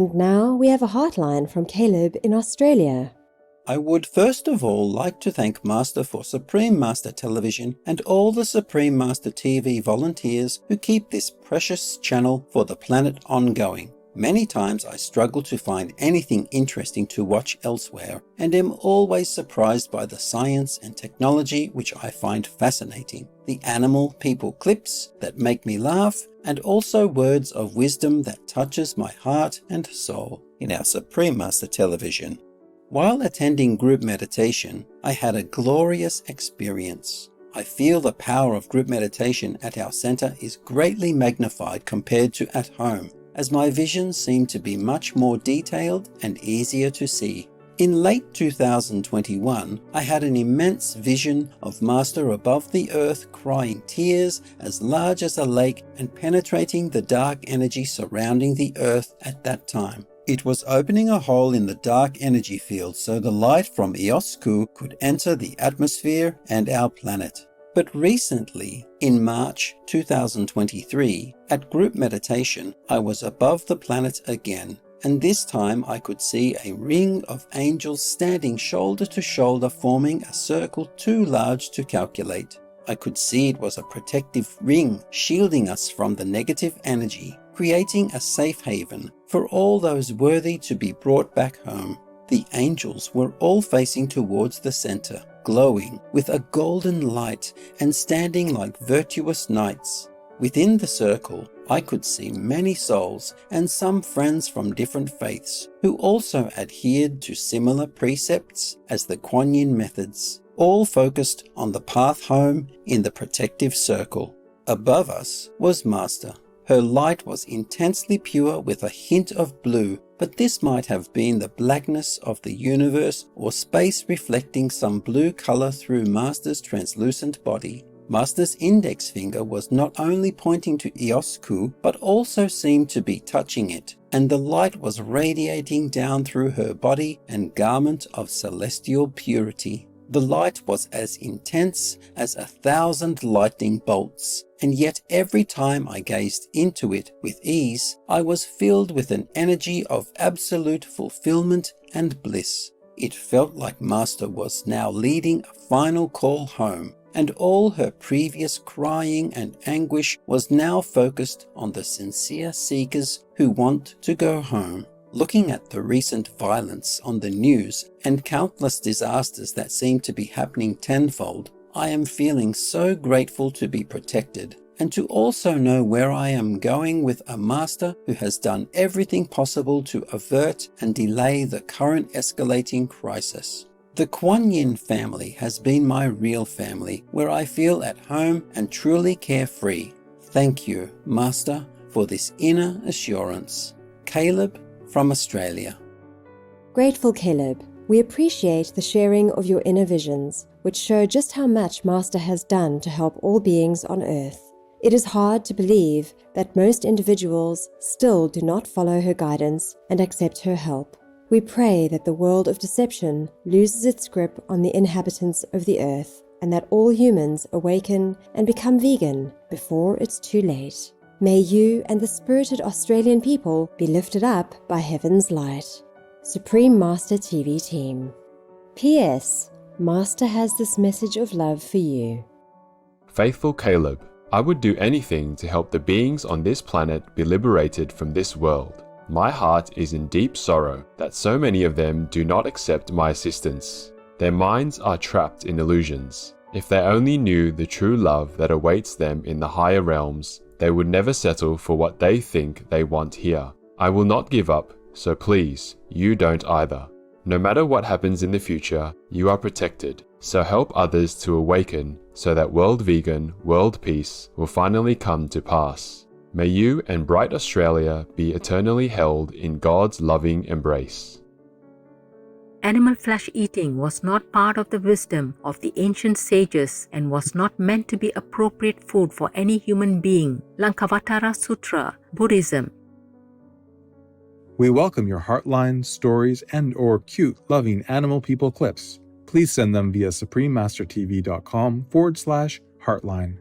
And now we have a heartline from Caleb in Australia. I would first of all like to thank Master for Supreme Master Television and all the Supreme Master TV volunteers who keep this precious channel for the planet ongoing. Many times I struggle to find anything interesting to watch elsewhere and am always surprised by the science and technology which I find fascinating. The animal people clips that make me laugh, and also words of wisdom that touches my heart and soul in our Supreme Master Television. While attending group meditation, I had a glorious experience. I feel the power of group meditation at our center is greatly magnified compared to at home, as my vision seemed to be much more detailed and easier to see. In late 2021, I had an immense vision of Master above the earth crying tears as large as a lake and penetrating the dark energy surrounding the earth at that time. It was opening a hole in the dark energy field so the light from Ihôs Kih could enter the atmosphere and our planet. But recently, in March 2023, at group meditation, I was above the planet again, and this time I could see a ring of angels standing shoulder to shoulder, forming a circle too large to calculate. I could see it was a protective ring shielding us from the negative energy, creating a safe haven for all those worthy to be brought back home. The angels were all facing towards the center, glowing with a golden light and standing like virtuous knights. Within the circle, I could see many souls and some friends from different faiths who also adhered to similar precepts as the Kuan Yin methods, all focused on the path home in the protective circle. Above us was Master. Her light was intensely pure with a hint of blue, but this might have been the blackness of the universe or space reflecting some blue color through Master's translucent body. Master's index finger was not only pointing to Ihôs Kih, but also seemed to be touching it, and the light was radiating down through her body and garment of celestial purity. The light was as intense as 1,000 lightning bolts, and yet every time I gazed into it with ease, I was filled with an energy of absolute fulfillment and bliss. It felt like Master was now leading a final call home, and all her previous crying and anguish was now focused on the sincere seekers who want to go home. Looking at the recent violence on the news and countless disasters that seem to be happening tenfold, I am feeling so grateful to be protected and to also know where I am going with a Master who has done everything possible to avert and delay the current escalating crisis. The Kuan Yin family has been my real family, where I feel at home and truly carefree. Thank you, Master, for this inner assurance. Caleb from Australia. Grateful Caleb, we appreciate the sharing of your inner visions, which show just how much Master has done to help all beings on earth. It is hard to believe that most individuals still do not follow her guidance and accept her help. We pray that the world of deception loses its grip on the inhabitants of the earth, and that all humans awaken and become vegan before it's too late. May you and the spirited Australian people be lifted up by heaven's light. Supreme Master TV Team. P.S. Master has this message of love for you. Faithful Caleb, I would do anything to help the beings on this planet be liberated from this world. My heart is in deep sorrow that so many of them do not accept my assistance. Their minds are trapped in illusions. If they only knew the true love that awaits them in the higher realms, they would never settle for what they think they want here. I will not give up, so please, you don't either. No matter what happens in the future, you are protected, so help others to awaken so that world vegan, world peace will finally come to pass. May you and bright Australia be eternally held in God's loving embrace. Animal flesh eating was not part of the wisdom of the ancient sages and was not meant to be appropriate food for any human being. Lankavatara Sutra, Buddhism. We welcome your heartline, stories, and/or cute, loving animal people clips. Please send them via suprememastertv.com/heartline.